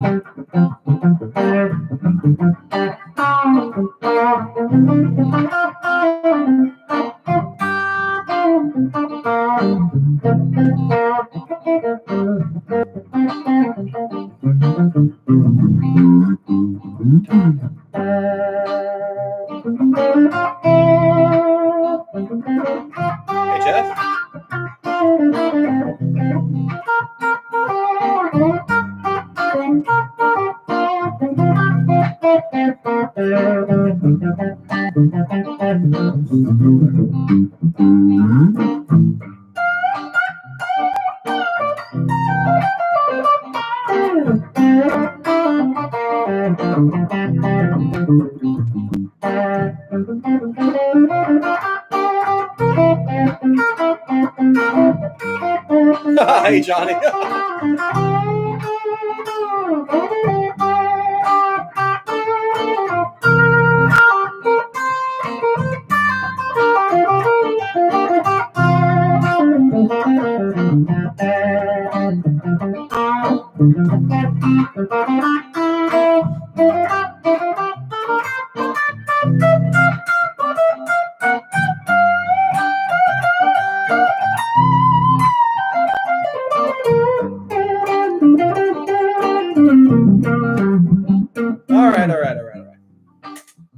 Hey, Jeff. Hey, Johnny.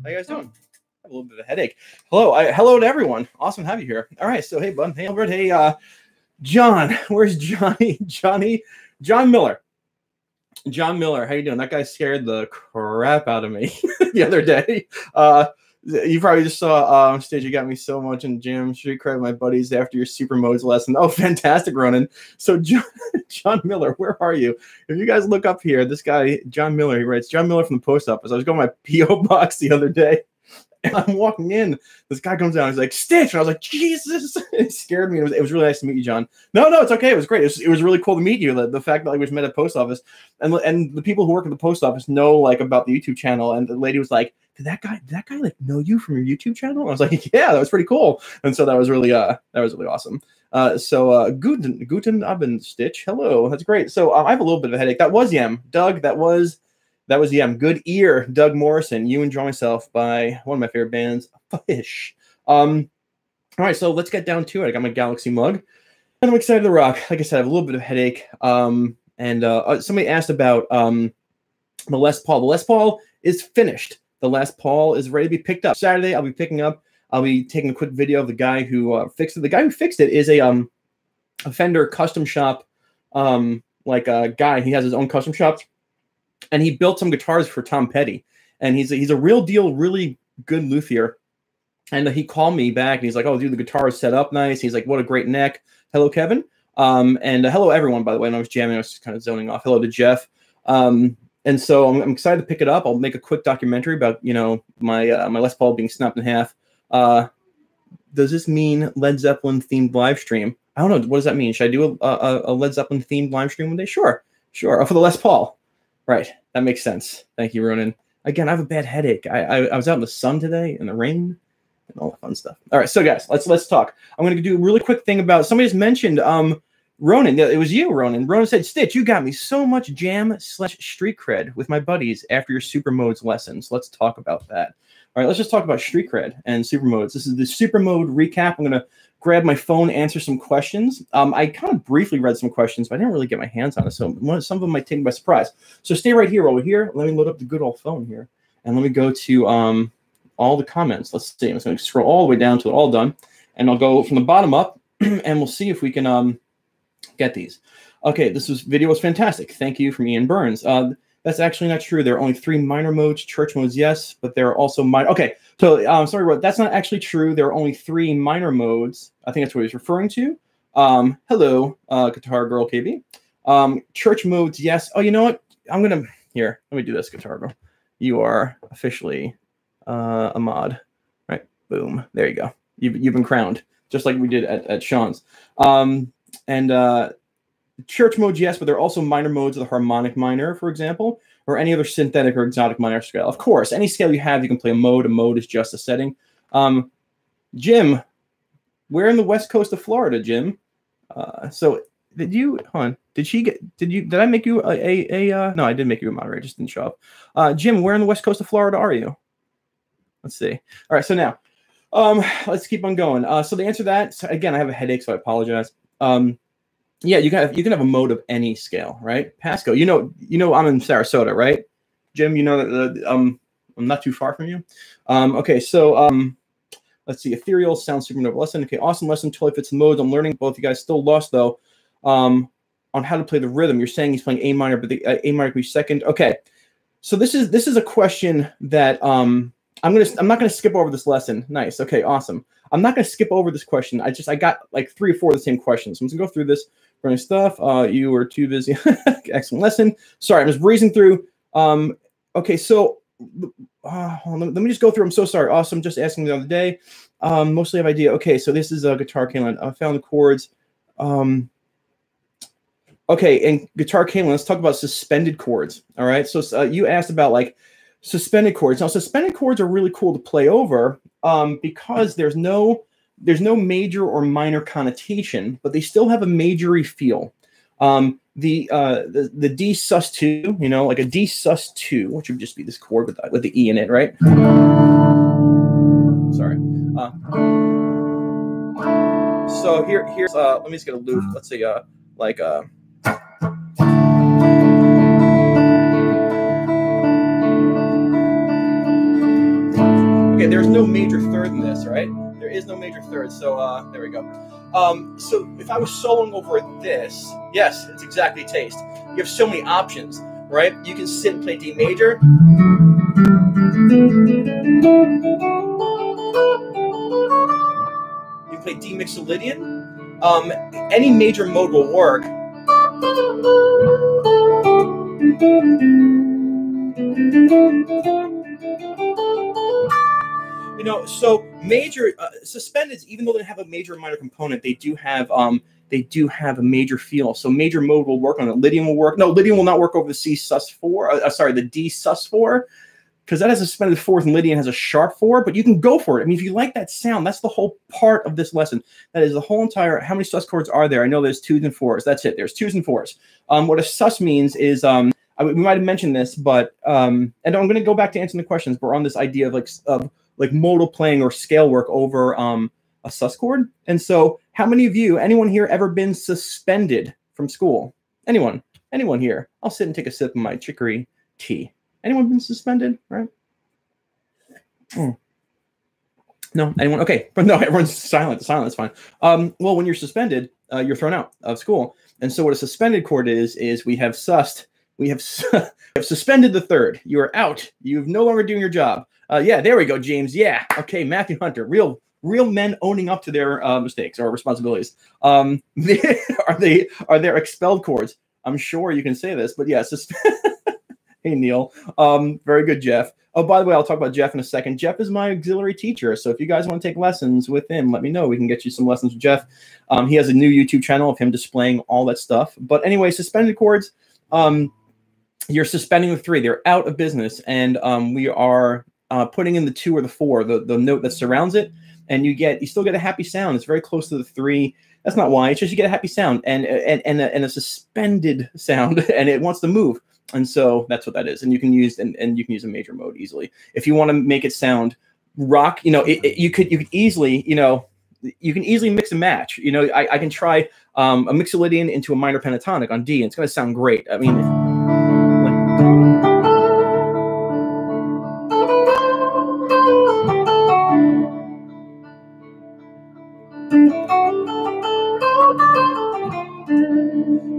How you guys doing? I have a little bit of a headache. Hello to everyone. Awesome to have you here. All right, so hey, bud. Hey, Albert. Hey, John. Where's Johnny? John Miller. John Miller. How you doing? That guy scared the crap out of me the other day. You probably just saw on stage. You got me so much in the gym. Street cred my buddies after your super modes lesson. Oh, fantastic, Ronan. So John Miller, where are you? If you guys look up here, this guy, John Miller, he writes, John Miller from the post office. I was going to my P.O. box the other day, and I'm walking in. This guy comes down. He's like, Stitch. And I was like, Jesus. It scared me. It was really nice to meet you, John. No, it's okay. It was great. It was really cool to meet you. The fact that we met at the post office. And the people who work at the post office know like about the YouTube channel. And the lady was like, did that guy like know you from your YouTube channel? I was like, yeah, that was pretty cool. And so that was really awesome. Guten Abend, Stitch. Hello. That's great. So I have a little bit of a headache. That was Yem. Doug, that was Yem. Good ear, Doug Morrison. You Enjoy Myself by one of my favorite bands, Fish. All right, so let's get down to it. I got my Galaxy mug, and I'm excited to rock. Like I said, I have a little bit of a headache. Somebody asked about the Les Paul. The Les Paul is finished. The Les Paul is ready to be picked up. Saturday, I'll be taking a quick video of the guy who fixed it. The guy who fixed it is a Fender custom shop, like a guy. He has his own custom shops, and he built some guitars for Tom Petty. And he's a real deal, really good luthier. And he called me back, and he's like, "Oh, dude, the guitar is set up nice." He's like, "What a great neck." Hello, Kevin. Hello, everyone. By the way, and I was jamming. I was just kind of zoning off. Hello to Jeff. And so I'm excited to pick it up. I'll make a quick documentary about, my Les Paul being snapped in half. Does this mean Led Zeppelin themed live stream? I don't know. What does that mean? Should I do a Led Zeppelin themed live stream one day? Sure. Oh, for the Les Paul. Right. That makes sense. Thank you, Ronan. Again, I have a bad headache. I was out in the sun today, in the rain, and all the fun stuff. All right. So guys, let's talk. I'm going to do a really quick thing about, somebody just mentioned, Ronan, it was you, Ronan. Ronan said, Stitch, you got me so much jam/street cred with my buddies after your super modes lessons. Let's talk about that. All right, let's just talk about street cred and super modes. This is the super mode recap. I'm going to grab my phone, answer some questions. I kind of briefly read some questions, but I didn't really get my hands on it. So some of them might take me by surprise. So stay right here over here. Let me load up the good old phone here. And let me go to all the comments. Let's see. I'm just going to scroll all the way down to all done. And I'll go from the bottom up, and we'll see if we can get these. Okay, this video was fantastic. Thank you from Ian Burns. That's actually not true. There are only 3 minor modes. Church modes, yes, but there are also minor. Okay, so sorry, that's not actually true. There are only 3 minor modes. I think that's what he's referring to. Hello, Guitar Girl KB. Church modes, yes. Oh, you know what? Here, let me do this, Guitar Girl. You are officially a mod. Right, boom. There you go. You've been crowned, just like we did at Sean's. Church modes, yes, but there are also minor modes of the harmonic minor, for example, or any other synthetic or exotic minor scale. Of course, any scale you have, you can play a mode. A mode is just a setting. Jim, where in the west coast of Florida, Jim? So Did you, hold on, did I make you no, I did make you a moderator, just didn't show up. Jim, where on the west coast of Florida are you? Let's see. All right, so now, let's keep on going. So the answer to that, so again, I have a headache, so I apologize. Yeah, you can have a mode of any scale, right? Pasco, you know, I'm in Sarasota, right? Jim, you know that I'm not too far from you. Okay, so let's see. Ethereal sounds supernova lesson. Okay, awesome lesson. Totally fits the modes. I'm learning. Both you guys still lost though on how to play the rhythm. You're saying he's playing A minor, but the A minor could be second. Okay, so this is a question that I'm not gonna skip over this lesson. Nice. Okay, awesome. I'm not gonna skip over this question. I got like 3 or 4 of the same questions. So I'm just gonna go through this running stuff. You were too busy. Excellent lesson. Sorry, I'm just breezing through. Okay, so let me just go through. I'm so sorry. Awesome. Just asking the other day. Mostly have idea. Okay, so this is a guitar Kaylin. I found the chords. Okay, and guitar Kaylin, let's talk about suspended chords. All right. So you asked about like suspended chords. Now, suspended chords are really cool to play over because there's no major or minor connotation, but they still have a majory feel. The D sus2, you know, like a D sus2, which would just be this chord with the E in it, right? Sorry. So here's let me just get a loop. Let's say okay, there's no major third in this, right? There is no major third, so there we go. So if I was soloing over this, yes, it's exactly taste. You have so many options, right? You can sit and play D major. You can play D Mixolydian. Any major mode will work. You know, so major suspendeds, even though they have a major and minor component, they do have a major feel. So major mode will work on it. Lydian will work. No, Lydian will not work over the C sus4. Sorry, the D sus4, because that has a suspended fourth and Lydian has a sharp 4. But you can go for it. I mean, if you like that sound, that's the whole part of this lesson. That is the whole entire. How many sus chords are there? I know there's 2s and 4s. That's it. There's 2s and 4s. What a sus means is we might have mentioned this, but and I'm going to go back to answering the questions. But we're on this idea of like modal playing or scale work over a sus chord. And so how many of you, anyone here ever been suspended from school? Anyone here? I'll sit and take a sip of my chicory tea. Anyone been suspended, right? No, anyone? Okay, but no, everyone's silent. Silent is fine. Well, when you're suspended, you're thrown out of school. And so what a suspended chord is we have suspended the third. You are out. You're no longer doing your job. Yeah, there we go, James. Yeah. Okay, Matthew Hunter. Real men owning up to their mistakes or responsibilities. Are there expelled chords? I'm sure you can say this, but yeah. Hey, Neil. Very good, Jeff. Oh, by the way, I'll talk about Jeff in a second. Jeff is my auxiliary teacher, so if you guys want to take lessons with him, let me know. We can get you some lessons with Jeff. He has a new YouTube channel of him displaying all that stuff. But anyway, suspended chords. You're suspending the 3. They're out of business, and we are putting in the 2 or the 4, the note that surrounds it, and you still get a happy sound. It's very close to the 3. That's not why. It's just you get a happy sound and a suspended sound, and it wants to move. And so that's what that is. And you can use you can use a major mode easily if you want to make it sound rock. You know, you could easily mix and match. You know, I can try a Mixolydian into a minor pentatonic on D, and it's going to sound great. I mean.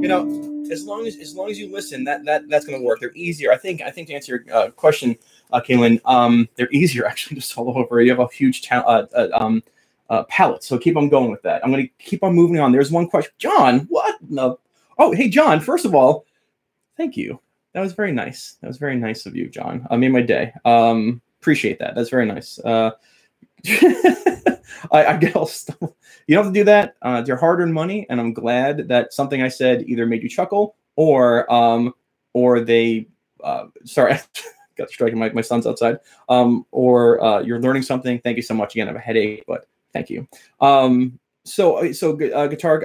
You know, as long as you listen, that's going to work. They're easier. I think to answer your question, Kaylin, they're easier actually to solo over. You have a huge palette, so keep on going with that. I'm going to keep on moving on. There's one question, John. What? No. Oh, hey, John. First of all, thank you. That was very nice. That was very nice of you, John. Made my day. Appreciate that. That's very nice. I get all stuff. You don't have to do that. It's your hard-earned money, and I'm glad that something I said either made you chuckle or they. Sorry, got striking. My son's outside. Or you're learning something. Thank you so much. Again, I have a headache, but thank you. So guitar.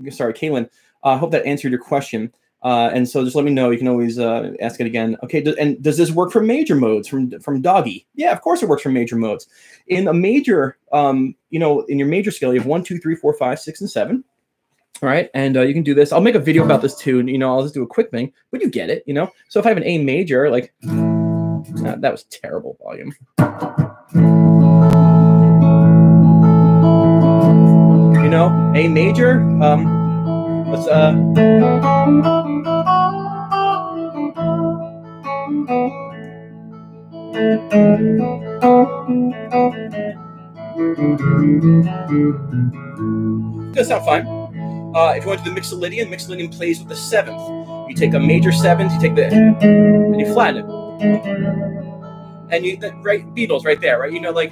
Sorry, Kaylin. I hope that answered your question. And so just let me know. You can always ask it again. Okay. And does this work for major modes from Doggy? Yeah, of course it works for major modes. In a major, in your major scale, you have 1, 2, 3, 4, 5, 6, and 7. All right. And you can do this. I'll make a video about this too. And, I'll just do a quick thing, but you get it, So if I have an A major, like that was terrible volume. A major, let's does sound fine. If you want to do the Mixolydian plays with the 7th. You take a major 7th, you take and you flatten it. And right, Beatles right there, right? Like.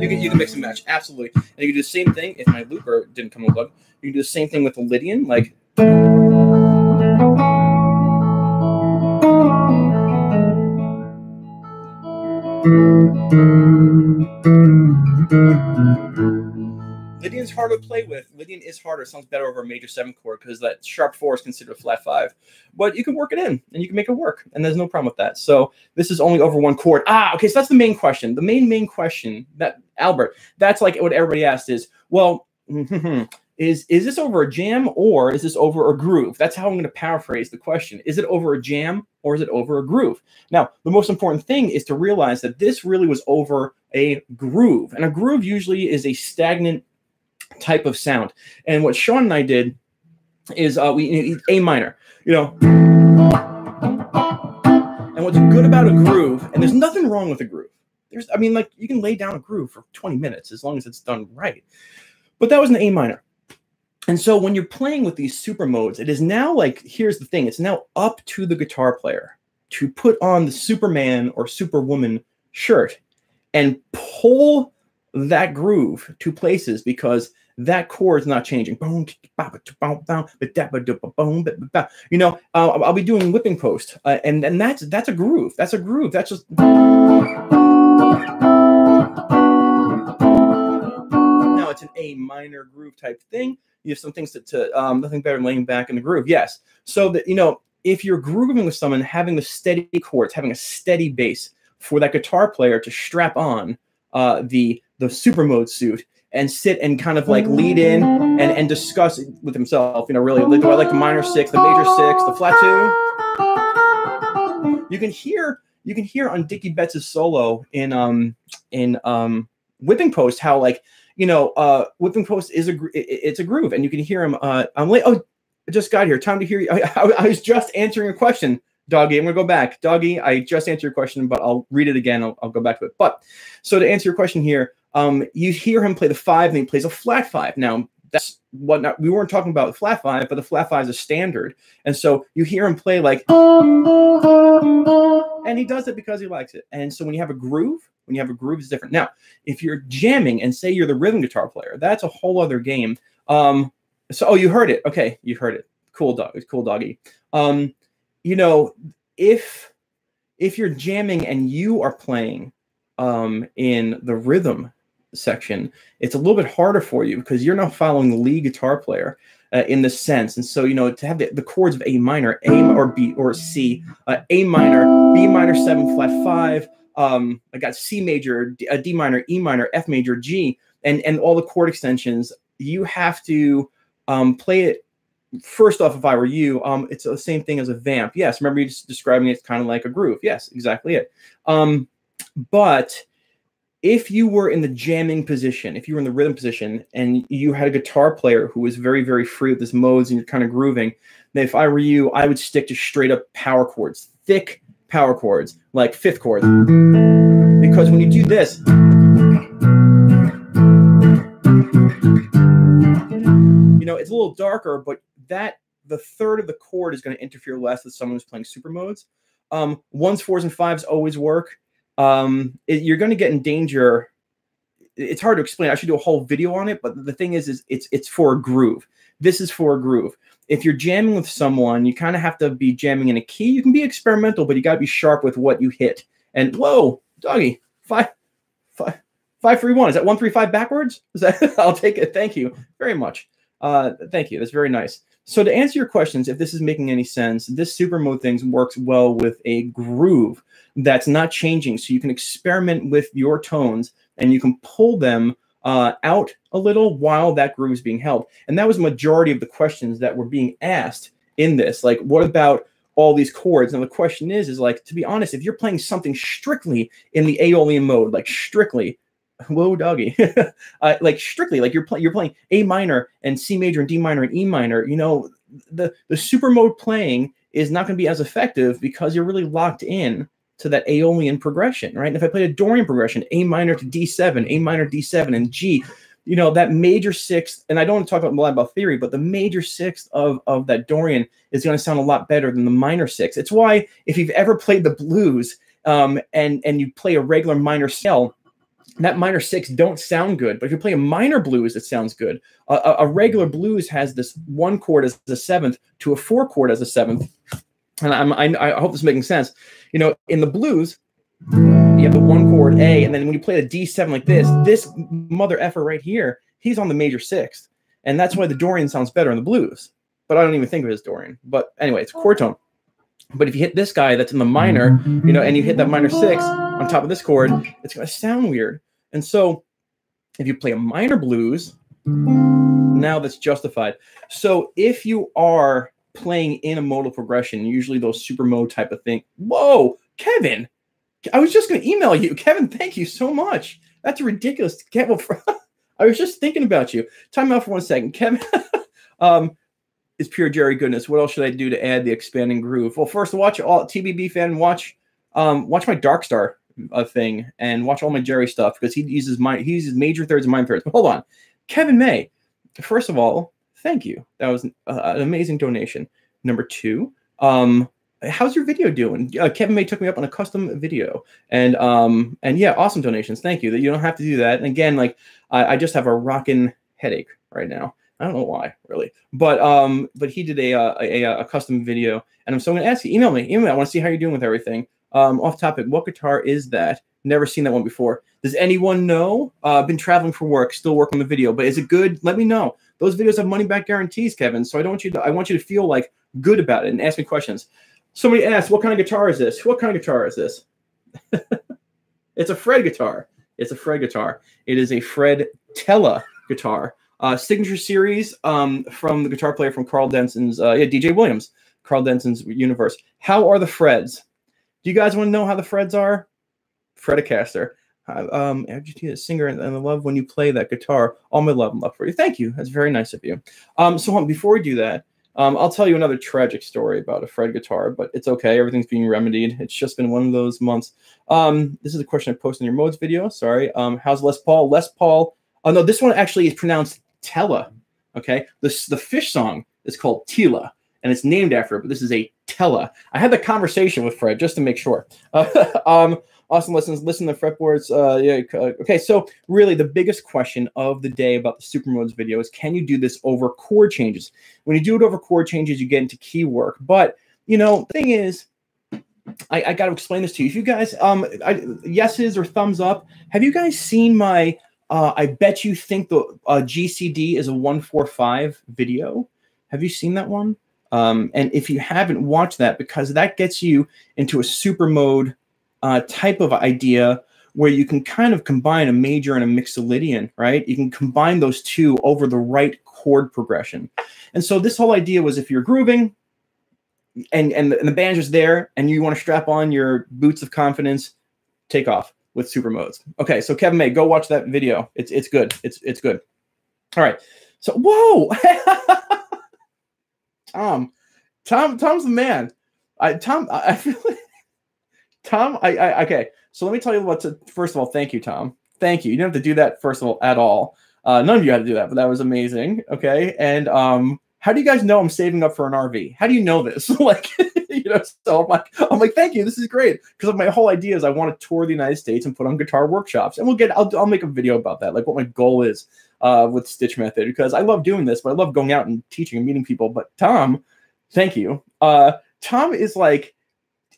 You can mix and match, absolutely. And you can do the same thing if my looper didn't come unplugged. You can do the same thing with the Lydian, like. Lydian's harder to play with. Lydian is harder. It sounds better over a major 7 chord because that sharp 4 is considered a flat 5. But you can work it in and you can make it work. And there's no problem with that. So this is only over 1 chord. Okay, so that's the main question. The main question that, Albert, that's like what everybody asked is, well, is this over a jam or is this over a groove? That's how I'm going to paraphrase the question. Is it over a jam or is it over a groove? Now, the most important thing is to realize that this really was over a groove. And a groove usually is a stagnant type of sound. And what Sean and I did is we A minor, And what's good about a groove, and there's nothing wrong with a groove. You can lay down a groove for 20 minutes as long as it's done right. But that was an A minor. And so when you're playing with these super modes, it is now like, here's the thing, it's now up to the guitar player to put on the Superman or Superwoman shirt and pull that groove to places because that chord is not changing. I'll be doing whipping post, and that's a groove. That's a groove. That's just. Now it's an A minor groove type thing. You have some things to nothing better than laying back in the groove. Yes. So that if you're grooving with someone, having the steady chords, having a steady bass for that guitar player to strap on the super mode suit and sit and kind of like lead in and discuss with himself, really, do I like the minor 6, the major 6, the flat 2? You can hear on Dickie Betts' solo in Whipping Post how Whipping Post is it's a groove, and you can hear him. I'm late. Oh, I just got here. Time to hear you. I was just answering a question, Doggy. I'm gonna go back, Doggy. I just answered your question, but I'll read it again. I'll go back to it. But so to answer your question here. You hear him play the 5 and he plays a flat 5. Now, that's we weren't talking about the flat 5, but the flat 5 is a standard. And so you hear him play like, and he does it because he likes it. And so when you have a groove, it's different. Now, if you're jamming and say you're the rhythm guitar player, that's a whole other game. You heard it. Okay, you heard it. Cool, Doggy. If you're jamming and you are playing in the rhythm section, it's a little bit harder for you because you're not following the lead guitar player in this sense. And so, to have the chords of A minor, A or B or C, A minor, B minor 7 flat 5, I got C major, D minor, E minor, F major, G, and all the chord extensions, you have to play it. First off, if I were you, it's the same thing as a vamp. Yes, remember you just describing it kind of like a groove. Yes, exactly it. But if you were in the jamming position, if you were in the rhythm position, and you had a guitar player who was very, very free with his modes and you're kind of grooving, then if I were you, I would stick to straight up power chords, thick power chords, like 5th chords. Because when you do this, it's a little darker, but the third of the chord is going to interfere less with someone who's playing super modes. 1s, 4s, and 5s always work. You're going to get in danger. It's hard to explain. I should do a whole video on it, but the thing is it's for a groove. This is for a groove. If you're jamming with someone, you kind of have to be jamming in a key. You can be experimental, but you got to be sharp with what you hit. And whoa, doggy, 5-3-1. Is that 1-3-5 backwards? Is that? I'll take it. Thank you very much. Thank you. That's very nice. So to answer your questions, if this is making any sense, this super mode thing works well with a groove that's not changing. So you can experiment with your tones and you can pull them out a little while that groove is being held. And that was the majority of the questions that were being asked in this. Like, what about all these chords? And the question is like, to be honest, if you're playing something strictly in the Aeolian mode, like strictly, whoa, doggy, like strictly, like you're playing A minor and C major and D minor and E minor, you know, the super mode playing is not going to be as effective because you're really locked in to that Aeolian progression, right? And if I played a Dorian progression, A minor to D7, A minor, D7, and G, you know, that major sixth, and I don't want to talk a lot about theory, but the major sixth of that Dorian is going to sound a lot better than the minor sixth. It's why if you've ever played the blues and you play a regular minor scale, that minor sixth don't sound good. But if you play a minor blues, it sounds good. A regular blues has this one chord as the seventh to a four chord as a seventh. And I hope this is making sense. You know, in the blues, you have the one chord A, and then when you play a D7 like this mother effer right here, he's on the major sixth. And that's why the Dorian sounds better in the blues. But I don't even think of it as Dorian. But anyway, it's a chord tone. But if you hit this guy that's in the minor, you know, and you hit that minor sixth on top of this chord, it's going to sound weird. And so if you play a minor blues, now that's justified. So if you are playing in a modal progression, usually those super mode type of thing. Whoa, Kevin, I was just going to email you. Kevin, thank you so much. That's ridiculous. Kevin, I was just thinking about you. Time out for 1 second. Kevin, it's pure Jerry goodness. What else should I do to add the expanding groove? Well, first, watch all TBB fan, watch my Dark Star thing and watch all my Jerry stuff because he uses major thirds and minor thirds. But hold on, Kevin May. First of all, thank you. That was an amazing donation. Number two, how's your video doing? Kevin May took me up on a custom video, and yeah, awesome donations. Thank you. That you don't have to do that. And again, like I just have a rockin' headache right now. I don't know why, really, but he did a custom video, and I'm so going to ask you. Email me. I want to see how you're doing with everything. Off topic, what guitar is that? Never seen that one before. Does anyone know? Been traveling for work, still working on the video, but is it good? Let me know. Those videos have money back guarantees, Kevin. So I want you to feel like good about it and ask me questions. Somebody asked, what kind of guitar is this? What kind of guitar is this? It's a Fred guitar. It's a Fred guitar. It is a Fred Tella guitar. Signature series from the guitar player from Carl Denson's, DJ Williams, Carl Denson's universe. How are the Freds? Do you guys want to know how the Freds are? Fredicaster. FGT, a singer, and I love when you play that guitar. All my love and love for you. Thank you. That's very nice of you. So before we do that, I'll tell you another tragic story about a Fred guitar, but it's okay. Everything's being remedied. It's just been one of those months. This is a question I posted in your modes video. Sorry. How's Les Paul? Les Paul. Oh, no, this one actually is pronounced Tella. Okay. The Fish song is called Tila, and it's named after it, but this is a Tella. I had the conversation with Fred just to make sure. Awesome listen to the fretboards. Okay, so really the biggest question of the day about the super modes video is, can you do this over chord changes? When you do it over chord changes, you get into key work. But, you know, the thing is, I got to explain this to you. If you guys, yeses or thumbs up, have you guys seen my, I bet you think the GCD is a 145 video? Have you seen that one? And if you haven't watched that, because that gets you into a super mode type of idea where you can kind of combine a major and a mixolydian, right? You can combine those two over the right chord progression. And so this whole idea was, if you're grooving and the banjo's there and you want to strap on your boots of confidence, take off with super modes. Okay, so Kevin May, go watch that video. It's good. It's good. All right. So whoa. Tom's the man. I feel like Tom, okay. So let me tell you what first of all, thank you, Tom. Thank you. You didn't have to do that, first of all, at all. None of you had to do that, but that was amazing. Okay. And how do you guys know I'm saving up for an RV? How do you know this? Like, you know, so I'm like, thank you. This is great. Because my whole idea is I want to tour the United States and put on guitar workshops. And I'll make a video about that, like what my goal is with Stitch Method, because I love doing this, but I love going out and teaching and meeting people. But Tom, thank you. Tom is like,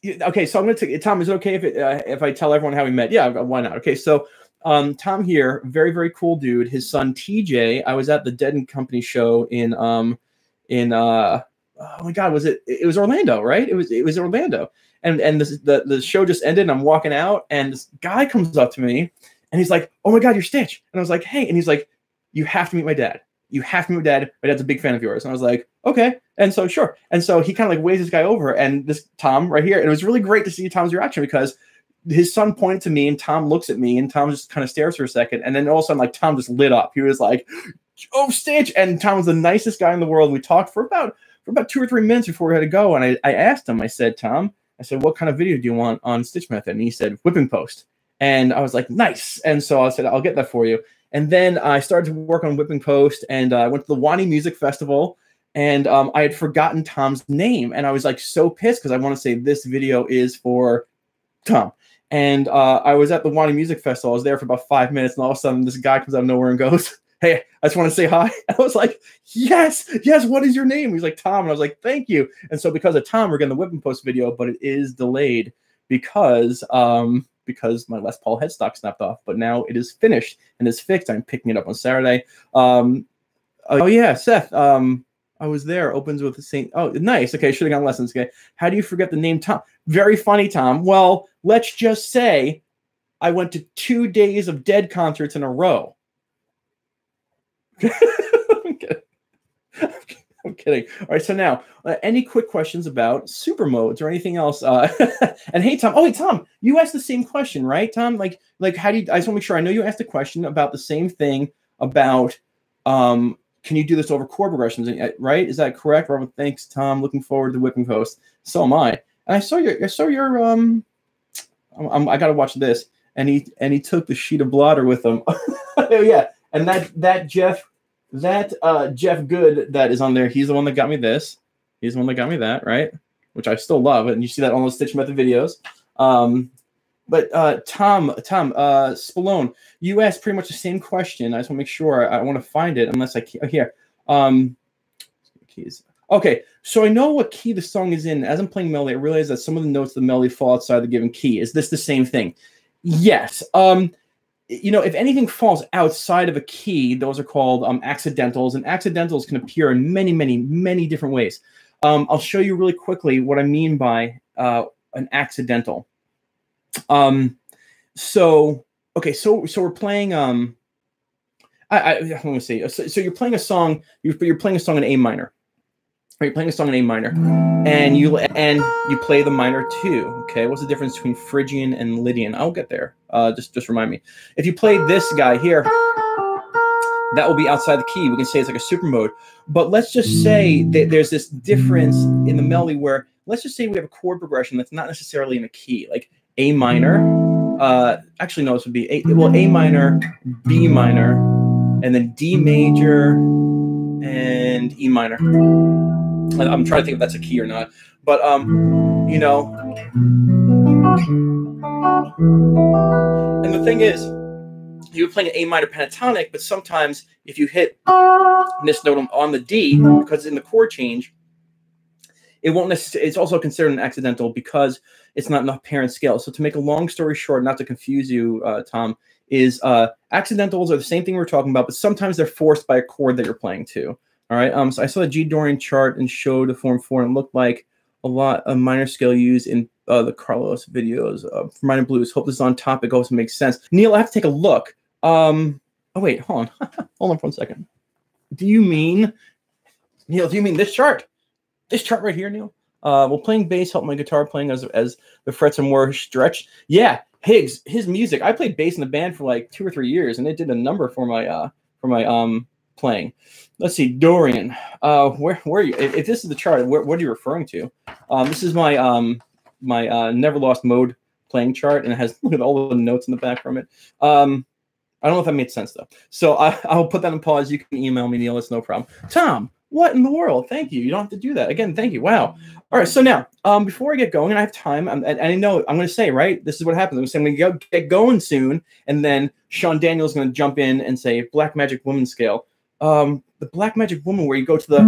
okay, so I'm going to take, Tom, is it okay if I tell everyone how we met? Yeah, why not? Okay, so Tom here, very, very cool dude. His son, TJ, I was at the Dead & Company show in oh my God, it was Orlando, right? It was Orlando. And the show just ended and I'm walking out and this guy comes up to me and he's like, oh my God, you're Stitch. And I was like, hey, and he's like, you have to meet my dad. You have to meet my dad. My dad's a big fan of yours. And I was like, okay. And so, sure. And so he kind of like waves this guy over and this Tom right here. And it was really great to see Tom's reaction because his son pointed to me and Tom looks at me and Tom just kind of stares for a second. And then all of a sudden, like Tom just lit up. He was like, oh, Stitch. And Tom was the nicest guy in the world. We talked for about 2 or 3 minutes before we had to go. And I asked him, I said, Tom, what kind of video do you want on Stitch Method? And he said, whipping post. And I was like, nice. And so I said, I'll get that for you. And then I started to work on whipping post and I went to the Wani Music Festival and I had forgotten Tom's name. And I was like so pissed because I want to say this video is for Tom. And I was at the Wani Music Festival. I was there for about 5 minutes and all of a sudden this guy comes out of nowhere and goes, hey, I just want to say hi. And I was like, yes, what is your name? He's like, Tom. And I was like, thank you. And so because of Tom, we're getting the whipping post video, but it is delayed because my Les Paul headstock snapped off, but now it is finished and is fixed. I'm picking it up on Saturday. Oh yeah, Seth. I was there. Opens with the Saint. Oh, nice. Okay, should have gotten lessons. Okay, how do you forget the name Tom? Very funny, Tom. Well, let's just say I went to 2 days of Dead concerts in a row. I'm kidding. All right, so now, any quick questions about super modes or anything else? And hey, Tom. Oh, hey, Tom, you asked the same question, right, Tom? Like, how do you? I just want to make sure. I know you asked a question about the same thing about, can you do this over chord progressions? Right? Is that correct, Robert? Thanks, Tom. Looking forward to whipping post. So am I. And I saw your. I gotta watch this. And he took the sheet of blotter with him. Oh yeah, and that Jeff. Jeff Good that is on there, he's the one that got me this. He's the one that got me that, right? Which I still love, and you see that on those Stitch Method videos. But Tom Spallone, you asked pretty much the same question. I just want to make sure. I want to find it, unless I can't. Here. Keys. Okay, so I know what key the song is in. As I'm playing melody, I realize that some of the notes of the melody fall outside the given key. Is this the same thing? Yes. You know, if anything falls outside of a key, those are called accidentals, and accidentals can appear in many, many, many different ways. I'll show you really quickly what I mean by an accidental. So we're playing. Let me see. So you're playing a song. You're playing a song in A minor. Or you're playing a song in A minor, and you play the minor 2. Okay, what's the difference between Phrygian and Lydian? I'll get there. Just remind me. If you play this guy here, that will be outside the key. We can say it's like a super mode. But let's just say that there's this difference in the melody where, let's just say we have a chord progression that's not necessarily in a key, like A minor. Actually, no, this would be A minor, B minor, and then D major and E minor. I'm trying to think if that's a key or not, but you know, and the thing is, you're playing an A minor pentatonic, but sometimes if you hit this note on the D, because it's in the chord change, it won't necessarily. It's also considered an accidental because it's not enough parent scale. So to make a long story short, not to confuse you, Tom, is accidentals are the same thing we're talking about, but sometimes they're forced by a chord that you're playing to. All right. So I saw the G Dorian chart and showed a form 4, and it looked like a lot of minor scale used in the Carlos videos for minor blues. Hope this is on topic. Also makes sense. Neil, I have to take a look. Oh wait, hold on. Hold on for 1 second. Do you mean, Neil? Do you mean this chart? This chart right here, Neil? Will playing bass help my guitar playing as the frets are more stretched? Yeah, Higgs, his music. I played bass in the band for like 2 or 3 years, and it did a number for my playing. Let's see, Dorian. Where are you? If this is the chart, what are you referring to? This is my Never Lost Mode playing chart, and it has, look at all the notes in the back from it. I don't know if that made sense though. So I'll put that in pause. You can email me, Neil. It's no problem. Tom, What in the world? Thank you. You don't have to do that. Again, thank you. Wow. All right. So now, before I get going, and I have time, and I know I'm going to say, right, this is what happens. I'm saying we get going soon, and then Sean Daniel's going to jump in and say Black Magic Woman scale. The Black Magic Woman, where you go to the...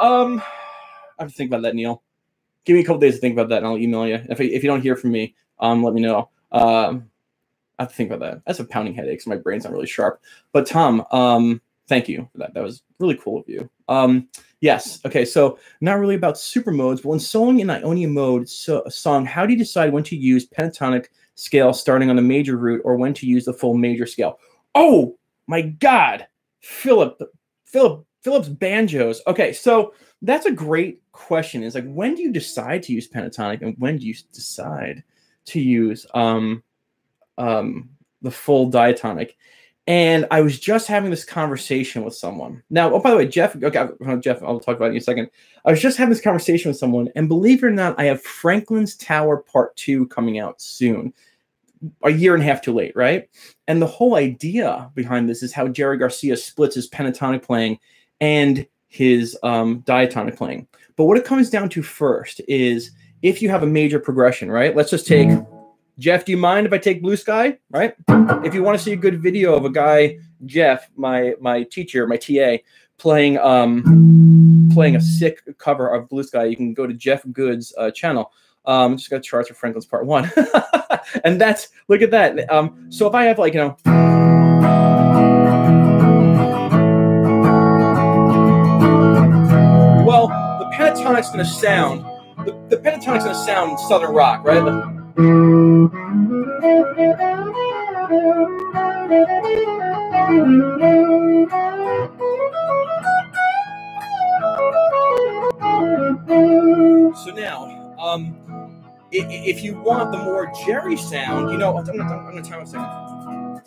I have to think about that, Neil. Give me a couple days to think about that, and I'll email you. If you don't hear from me, let me know. I have to think about that. That's a pounding headache, so my brain's not really sharp. But Tom, thank you for that. That was really cool of you. Yes. Okay. So not really about super modes, but when soloing in Ionian mode song, how do you decide when to use pentatonic scale starting on the major root or when to use the full major scale? Oh my God, Philip's banjos. Okay. So that's a great question. It's like, when do you decide to use pentatonic and when do you decide to use, the full diatonic? And I was just having this conversation with someone. Now, oh, by the way, Jeff, okay, Jeff, I'll talk about it in a second. I was just having this conversation with someone, and believe it or not, I have Franklin's Tower Part 2 coming out soon. A year and a half too late, right? And the whole idea behind this is how Jerry Garcia splits his pentatonic playing and his diatonic playing. But what it comes down to first is if you have a major progression, right? Let's just take... Jeff, do you mind if I take Blue Sky, right? If you want to see a good video of a guy, Jeff, my teacher, my TA, playing a sick cover of Blue Sky, you can go to Jeff Good's channel. Just got charts for Franklin's Part 1. And that's, look at that. So if I have, like, you know... Well, the pentatonic's going to sound... The pentatonic's going to sound Southern rock, right? So now, if you want the more Jerry sound, you know, I'm gonna time a second.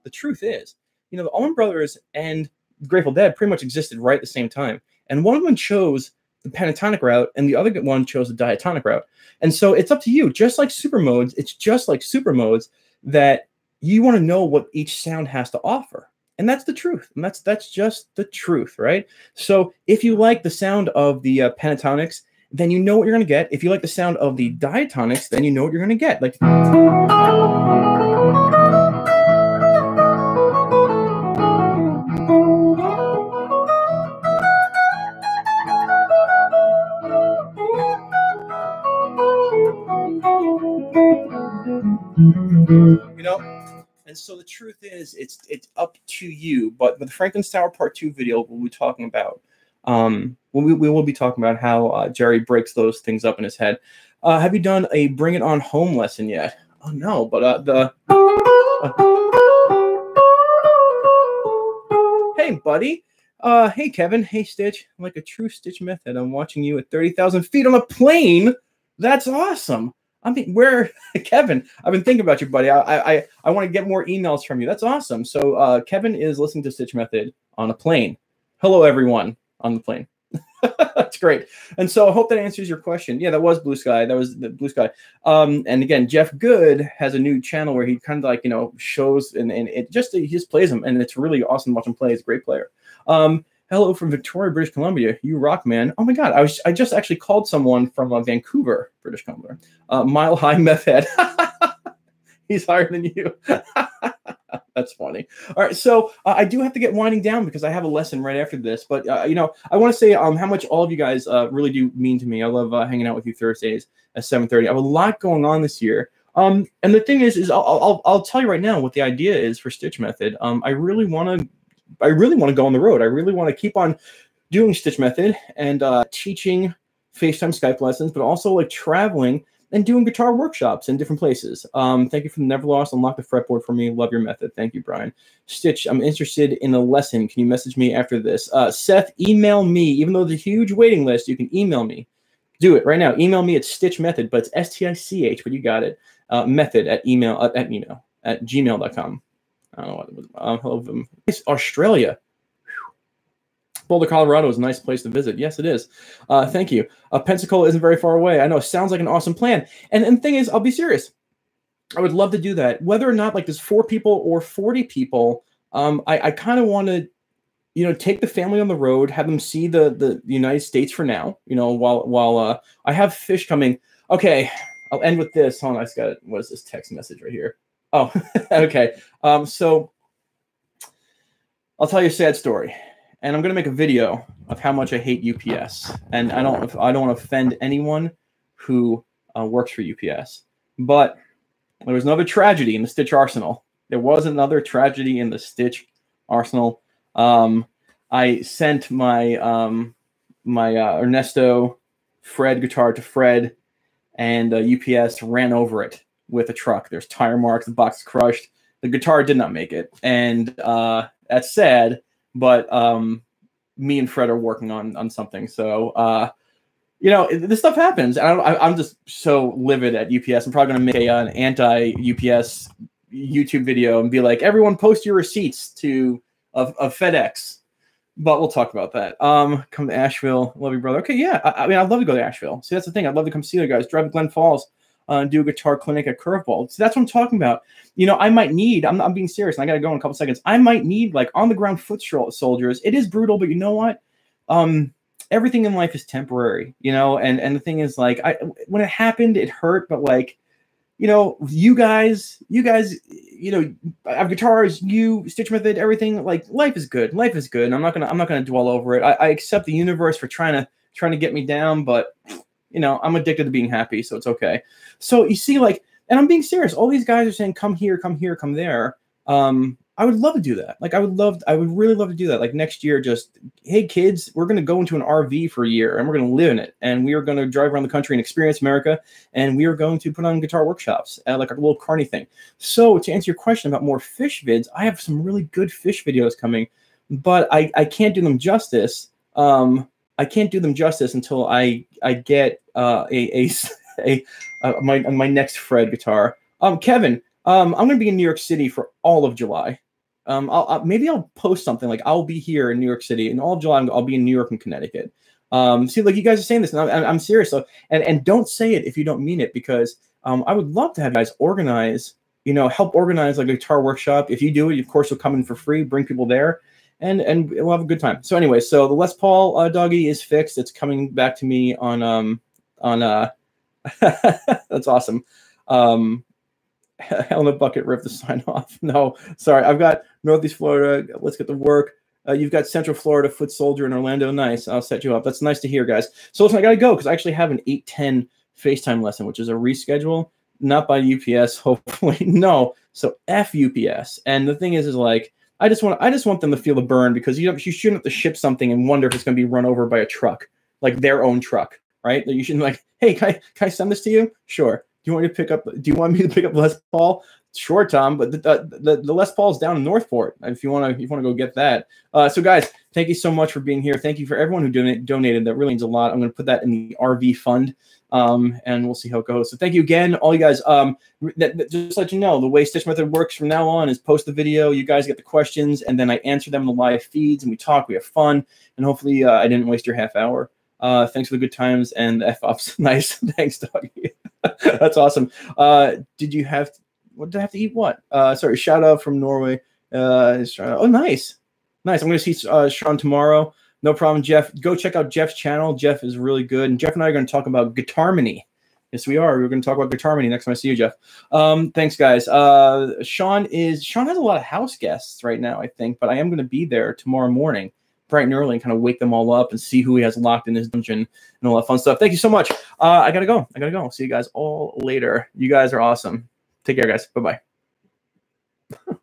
The truth is, you know, the Allman Brothers and Grateful Dead pretty much existed right at the same time, and one of them chose the pentatonic route, and the other one chose the diatonic route. And so it's up to you. Just like super modes, it's just like super modes that you want to know what each sound has to offer. And that's the truth. And that's just the truth, right? So if you like the sound of the pentatonics, then you know what you're going to get. If you like the sound of the diatonics, then you know what you're going to get. Like... You know, and so the truth is, it's up to you. But with the Franklin's Tower Part 2 video, we'll be talking about we will be talking about how Jerry breaks those things up in his head. Have you done a Bring It On Home lesson yet? Oh no, but hey buddy, hey Kevin, hey Stitch. Like a true Stitch method, I'm watching you at 30,000 feet on a plane. That's awesome. I mean, where, Kevin, I've been thinking about you, buddy. I want to get more emails from you. That's awesome. So Kevin is listening to Stitch Method on a plane. Hello, everyone on the plane. That's great. And so I hope that answers your question. Yeah, that was Blue Sky. That was the Blue Sky. And again, Jeff Good has a new channel where he kind of like, you know, shows and it just, he just plays them. And it's really awesome to watch him play. He's a great player. Hello from Victoria, British Columbia. You rock, man. Oh my God. I just actually called someone from Vancouver, British Columbia. Mile High Meth Head. He's higher than you. That's funny. All right. So I do have to get winding down because I have a lesson right after this. But, you know, I want to say how much all of you guys really do mean to me. I love hanging out with you Thursdays at 7:30. I have a lot going on this year. And the thing is I'll tell you right now what the idea is for Stitch Method. I really want to go on the road. I really want to keep on doing Stitch Method and teaching FaceTime Skype lessons, but also like traveling and doing guitar workshops in different places. Thank you for the Never Lost. Unlock the fretboard for me. Love your method. Thank you, Brian. Stitch, I'm interested in a lesson. Can you message me after this? Seth, email me. Even though there's a huge waiting list, you can email me. Do it right now. Email me at Stitch Method, but it's STICH, but you got it. Method at gmail.com. I don't know what it was. Hello, Australia. Boulder, Colorado is a nice place to visit. Yes, it is. Thank you. Pensacola isn't very far away. I know. Sounds like an awesome plan. And the thing is, I'll be serious. I would love to do that. Whether or not like there's 4 people or 40 people, I kind of want to you know, take the family on the road, have them see the United States for now, you know, while I have fish coming. Okay, I'll end with this. Hold on, I just got, what is this text message right here? Oh, okay. So I'll tell you a sad story, and I'm gonna make a video of how much I hate UPS, and I don't want to offend anyone who works for UPS, but there was another tragedy in the Stitch arsenal. There was another tragedy in the Stitch arsenal. I sent my my Ernesto Fred guitar to Fred, and UPS ran over it with a truck. There's tire marks, the box is crushed. The guitar did not make it, and that's sad. But me and Fred are working on something. So you know, this stuff happens. I'm just so livid at UPS. I'm probably going to make an anti-UPS YouTube video and be like, everyone post your receipts of FedEx. But we'll talk about that. Come to Asheville. Love you, brother. Okay, yeah. I mean, I'd love to go to Asheville. See, that's the thing. I'd love to come see you guys. Drive to Glen Falls and do a guitar clinic at Curveball. See, that's what I'm talking about. You know, I might need, I'm being serious, and I got to go in a couple seconds. I might need, like, on-the-ground foot soldiers. It is brutal, but you know what? Everything in life is temporary, you know, and the thing is, like, when it happened, it hurt, but, like, you know, you guys, you know, I have guitars, you, Stitch Method, everything, like, life is good. Life is good. And I'm not gonna dwell over it. I accept the universe for trying to get me down, but, you know, I'm addicted to being happy, so it's okay. So you see, like, and I'm being serious. All these guys are saying, come here, come there. I would love to do that. Like, I would really love to do that. Like, next year, just, hey, kids, we're going to go into an RV for a year, and we're going to live in it. And we are going to drive around the country and experience America. And we are going to put on guitar workshops, like a little carny thing. So to answer your question about more fish vids, I have some really good fish videos coming, but I can't do them justice. I can't do them justice until I get my next Fred guitar. Kevin, I'm going to be in New York City for all of July. Maybe I'll post something like I'll be here in New York City, and all of July I'll be in New York and Connecticut. See, like, you guys are saying this, and I'm serious. So, and don't say it if you don't mean it, because I would love to have you guys organize, you know, help organize like a guitar workshop. If you do it, of course, you'll come in for free, bring people there, and we'll have a good time. So anyway, so the Les Paul doggy is fixed. It's coming back to me on that's awesome. Hell in a bucket riff to sign off. No, sorry. I've got Northeast Florida. Let's get to work. You've got Central Florida, Foot Soldier in Orlando. Nice. I'll set you up. That's nice to hear, guys. So listen, I got to go because I actually have an 8:10 FaceTime lesson, which is a reschedule, not by UPS, hopefully. No. So F UPS. And the thing is like, I just want them to feel the burn, because you shouldn't have to ship something and wonder if it's going to be run over by a truck, like their own truck, right? You shouldn't, like, hey, can I send this to you? Sure. Do you want me to pick up Les Paul? Sure, Tom, but the Les Paul is down in Northport. If you want to go get that. So guys, thank you so much for being here. Thank you for everyone who donated. That really means a lot. I'm going to put that in the RV fund, and we'll see how it goes. So thank you again, all you guys. Just to let you know, the way Stitch Method works from now on is post the video. You guys get the questions, and then I answer them in the live feeds, and we talk. We have fun, and hopefully I didn't waste your half hour. Thanks for the good times and the F-ups. Nice. Thanks, doggy. That's awesome. What did I have to eat? What? Sorry, shout out from Norway. Oh, nice. I'm going to see Sean tomorrow. No problem, Jeff. Go check out Jeff's channel. Jeff is really good. And Jeff and I are going to talk about Guitarmony. Yes, we are. We're going to talk about Guitarmony next time I see you, Jeff. Thanks, guys. Sean has a lot of house guests right now, I think, but I am going to be there tomorrow morning, bright and early, and kind of wake them all up and see who he has locked in his dungeon and all that fun stuff. Thank you so much. I gotta go. I'll see you guys all later. You guys are awesome. Take care, guys. Bye-bye.